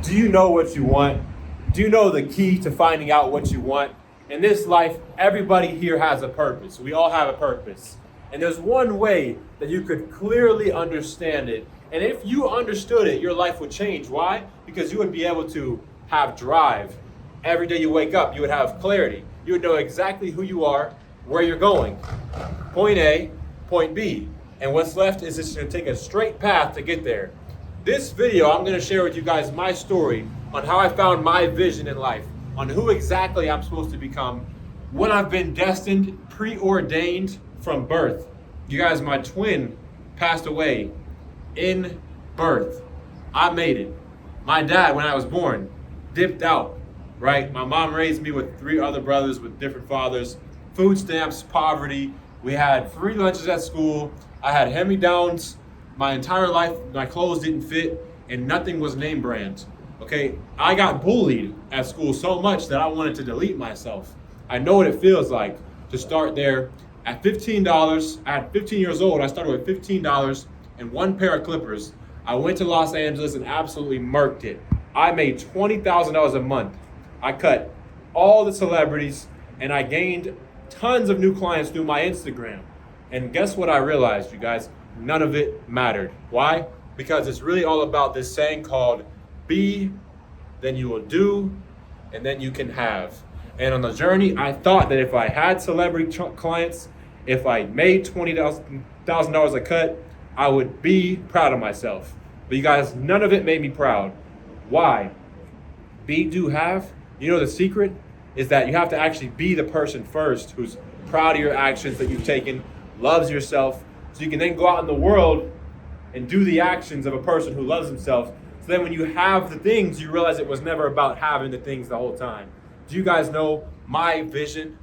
Do you know what you want? Do you know the key to finding out what you want? In this life, everybody here has a purpose. We all have a purpose. And there's one way that you could clearly understand it. And if you understood it, your life would change. Why? Because you would be able to have drive. Every day you wake up, you would have clarity. You would know exactly who you are, where you're going. Point A, point B. And what's left is just going to take a straight path to get there. This video, I'm going to share with you guys my story on how I found my vision in life, on who exactly I'm supposed to become, what I've been destined, preordained from birth. You guys, my twin passed away in birth. I made it. My dad, when I was born, dipped out, right? My mom raised me with 3 other brothers with different fathers. Food stamps, poverty. We had free lunches at school. I had hand-me-downs. My entire life, my clothes didn't fit, and nothing was name brand. Okay, I got bullied at school so much that I wanted to delete myself. I know what it feels like to start there. At $15, at 15 years old, I started with $15 and 1 pair of clippers. I went to Los Angeles and absolutely murked it. I made $20,000 a month. I cut all the celebrities, and I gained tons of new clients through my Instagram. And guess what I realized, you guys? None of it mattered. Why? Because it's really all about this saying called be, then you will do, and then you can have. And on the journey, I thought that if I had celebrity clients, if I made $20,000 a cut, I would be proud of myself. But you guys, none of it made me proud. Why? Be, do, have. You know the secret is that you have to actually be the person first who's proud of your actions that you've taken, loves yourself, so you can then go out in the world and do the actions of a person who loves himself. So then when you have the things, you realize it was never about having the things the whole time. Do you guys know my vision?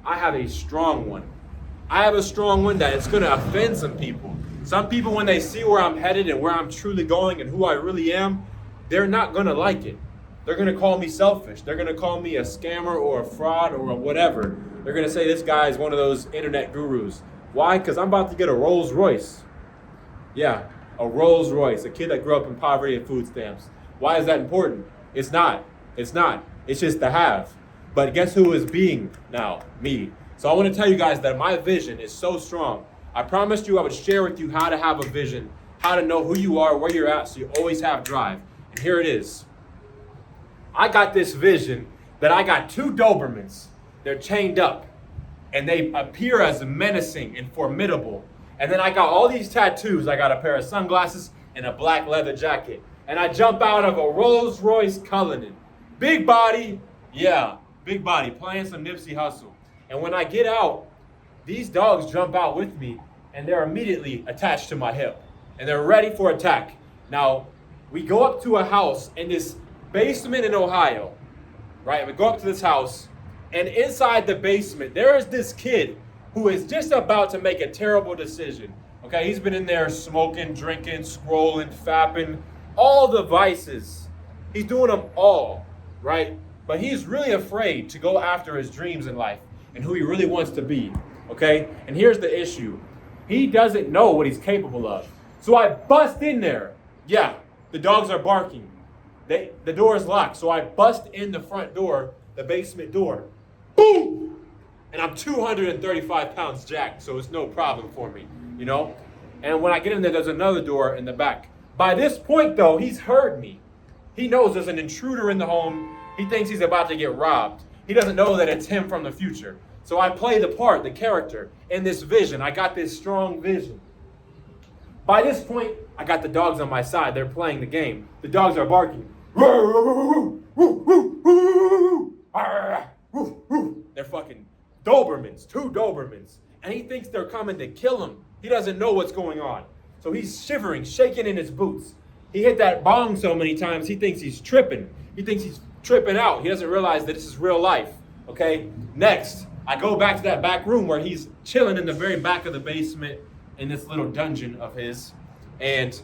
I have a strong one. I have a strong one that it's going to offend some people. Some people, when they see where I'm headed and where I'm truly going and who I really am, they're not going to like it. They're going to call me selfish. They're going to call me a scammer or a fraud or whatever. They're going to say this guy is one of those internet gurus. Why? Because I'm about to get a Rolls Royce. Yeah, a Rolls Royce, a kid that grew up in poverty and food stamps. Why is that important? It's not. It's not. It's just to have. But guess who is being now? Me. So I want to tell you guys that my vision is so strong. I promised you I would share with you how to have a vision, how to know who you are, where you're at, so you always have drive. And here it is. I got this vision that I got 2 Dobermans. They're chained up. And they appear as menacing and formidable. And then I got all these tattoos. I got a pair of sunglasses and a black leather jacket. And I jump out of a Rolls Royce Cullinan. Big body, yeah, big body, playing some Nipsey Hussle. And when I get out, these dogs jump out with me and they're immediately attached to my hip. And they're ready for attack. Now, we go up to a house in this basement in Ohio, right? We go up to this house. And inside the basement, there is this kid who is just about to make a terrible decision. Okay, he's been in there smoking, drinking, scrolling, fapping, all the vices. He's doing them all, right? But he's really afraid to go after his dreams in life and who he really wants to be, okay? And here's the issue. He doesn't know what he's capable of. So I bust in there. Yeah, the dogs are barking. The door is locked. So I bust in the front door, the basement door. Boom! And I'm 235 pounds jacked, so it's no problem for me, you know? And when I get in there, there's another door in the back. By this point, though, he's heard me. He knows there's an intruder in the home. He thinks he's about to get robbed. He doesn't know that it's him from the future. So I play the part, the character, in this vision. I got this strong vision. By this point, I got the dogs on my side. They're playing the game. The dogs are barking. They're fucking Dobermans, 2 Dobermans. And he thinks they're coming to kill him. He doesn't know what's going on. So he's shivering, shaking in his boots. He hit that bong so many times, he thinks he's tripping. He thinks he's tripping out. He doesn't realize that this is real life, okay? Next, I go back to that back room where he's chilling in the very back of the basement in this little dungeon of his. And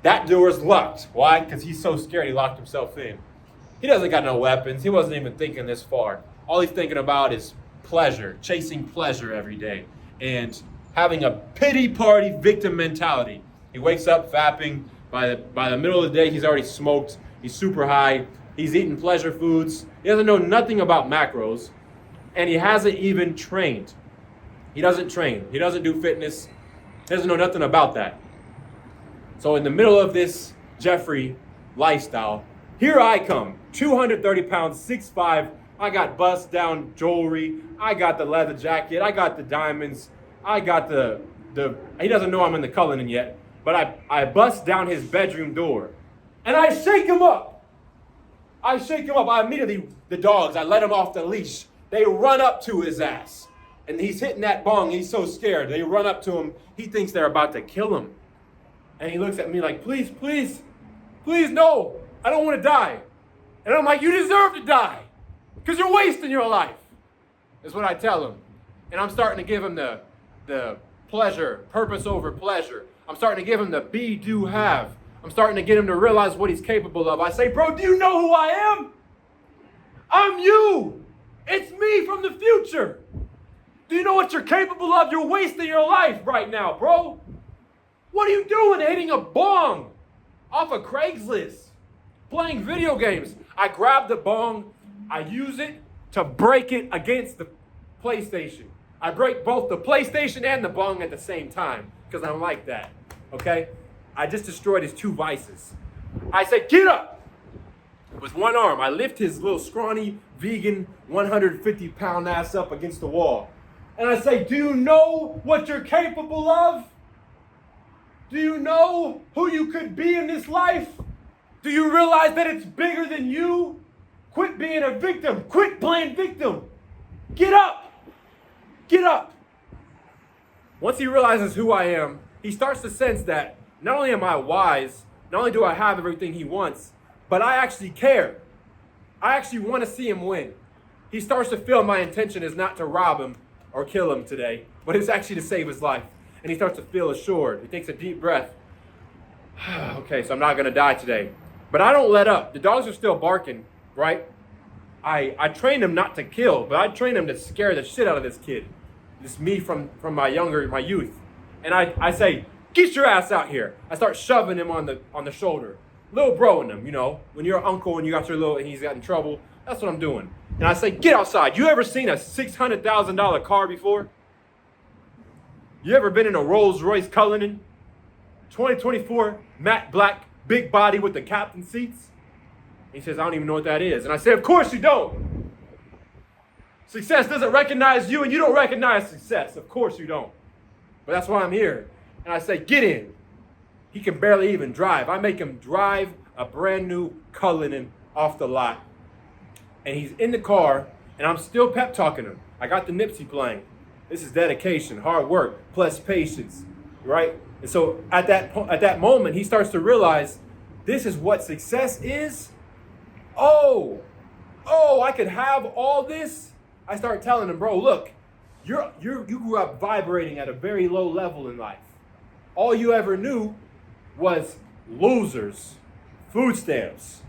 that door is locked. Why? Because he's so scared he locked himself in. He doesn't got no weapons. He wasn't even thinking this far. All he's thinking about is pleasure, chasing pleasure every day, and having a pity party victim mentality. He wakes up fapping. By the middle of the day, he's already smoked He's super high. He's eating pleasure foods. He doesn't know nothing about macros. And he hasn't even trained. He doesn't train. He doesn't do fitness. He doesn't know nothing about that. So in the middle of this Jeffrey lifestyle, here I come, 230 pounds, 6'5". I got bust down jewelry. I got the leather jacket. I got the diamonds. I got the he doesn't know I'm in the Cullinan yet, but I bust down his bedroom door and I shake him up. I immediately, the dogs, I let him off the leash. They run up to his ass and he's hitting that bong. He's so scared. They run up to him. He thinks they're about to kill him. And he looks at me like, please, no, I don't want to die. And I'm like, you deserve to die because you're wasting your life, is what I tell him. And I'm starting to give him the pleasure, purpose over pleasure. I'm starting to give him the be, do, have. I'm starting to get him to realize what he's capable of. I say, bro, do you know who I am? I'm you. It's me from the future. Do you know what you're capable of? You're wasting your life right now, bro. What are you doing hitting a bong off of Craigslist? Playing video games. I grab the bong. I use it to break it against the PlayStation. I break both the PlayStation and the bong at the same time because I'm like that, okay? I just destroyed his two vices. I say, get up! With one arm, I lift his little scrawny, vegan, 150-pound ass up against the wall. And I say, do you know what you're capable of? Do you know who you could be in this life? Do you realize that it's bigger than you? Quit being a victim. Quit playing victim. Get up. Get up. Once he realizes who I am, he starts to sense that not only am I wise, not only do I have everything he wants, but I actually care. I actually want to see him win. He starts to feel my intention is not to rob him or kill him today, but it's actually to save his life. And he starts to feel assured. He takes a deep breath. Okay, so I'm not going to die today. But I don't let up. The dogs are still barking, right? I trained him not to kill, but I trained him to scare the shit out of this kid. This me from my youth. And I say, get your ass out here. I start shoving him on the shoulder. Little bro in him, you know. When you're an uncle and you got your little, and he's got in trouble, that's what I'm doing. And I say, get outside. You ever seen a $600,000 car before? You ever been in a Rolls Royce Cullinan? 2024 matte black, big body with the captain seats? He says, I don't even know what that is. And I say, of course you don't. Success doesn't recognize you and you don't recognize success. Of course you don't. But that's why I'm here. And I say, get in. He can barely even drive. I make him drive a brand new Cullinan off the lot. And he's in the car and I'm still pep talking him. I got the Nipsey playing. This is dedication, hard work, plus patience, right? And so at that moment, he starts to realize this is what success is. Oh, I could have all this. I start telling him, bro, look, you grew up vibrating at a very low level in life. All you ever knew was losers, food stamps,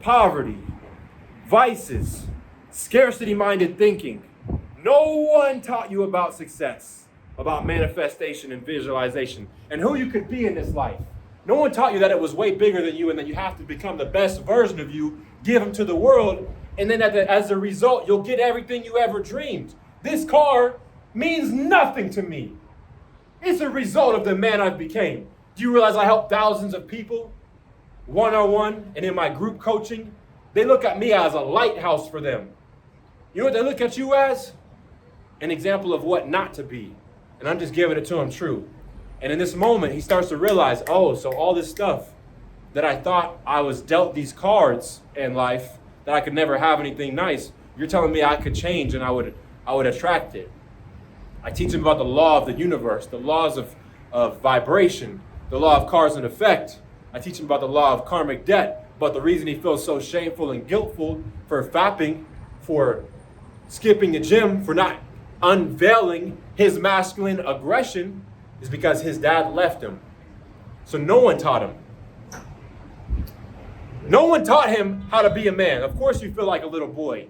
poverty, vices, scarcity-minded thinking. No one taught you about success, about manifestation and visualization, and who you could be in this life. No one taught you that it was way bigger than you and that you have to become the best version of you, give them to the world, and then as a result, you'll get everything you ever dreamed. This car means nothing to me. It's a result of the man I became. Do you realize I help thousands of people one-on-one and in my group coaching? They look at me as a lighthouse for them. You know what they look at you as? An example of what not to be. And I'm just giving it to him true. And in this moment, he starts to realize, oh, so all this stuff that I thought I was dealt these cards in life, that I could never have anything nice, you're telling me I could change and I would attract it. I teach him about the law of the universe, the laws of vibration, the law of cause and effect. I teach him about the law of karmic debt, but the reason he feels so shameful and guiltful for fapping, for skipping the gym, for not unveiling his masculine aggression is because his dad left him. So no one taught him. No one taught him how to be a man. Of course you feel like a little boy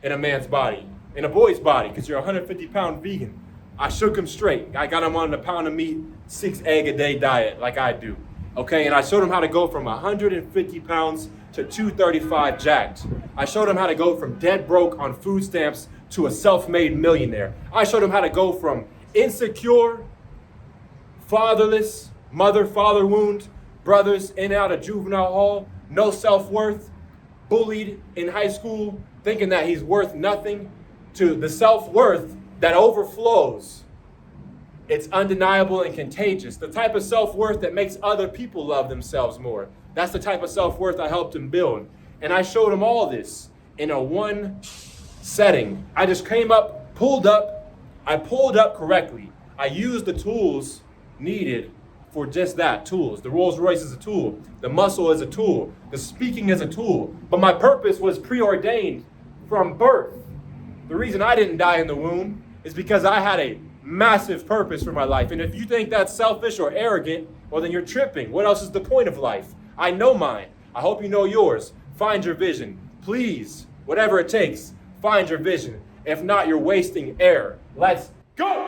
in a man's body, in a boy's body, because you're a 150-pound vegan. I shook him straight. I got him on a pound of meat, 6 egg a day diet like I do. Okay, and I showed him how to go from 150 pounds to 235 jacked. I showed him how to go from dead broke on food stamps to a self-made millionaire. I showed him how to go from insecure, fatherless, father wound, brothers in and out of juvenile hall, no self-worth, bullied in high school, thinking that he's worth nothing, to the self-worth that overflows. It's undeniable and contagious. The type of self-worth that makes other people love themselves more. That's the type of self-worth I helped him build. And I showed him all this in a one setting. I just came up, I pulled up correctly. I used the tools needed for just that, tools. The Rolls Royce is a tool. The muscle is a tool. The speaking is a tool. But my purpose was preordained from birth. The reason I didn't die in the womb is because I had a massive purpose for my life. And if you think that's selfish or arrogant, well, then you're tripping. What else is the point of life? I know mine. I hope you know yours. Find your vision. Please, whatever it takes, find your vision. If not, you're wasting air. Let's go!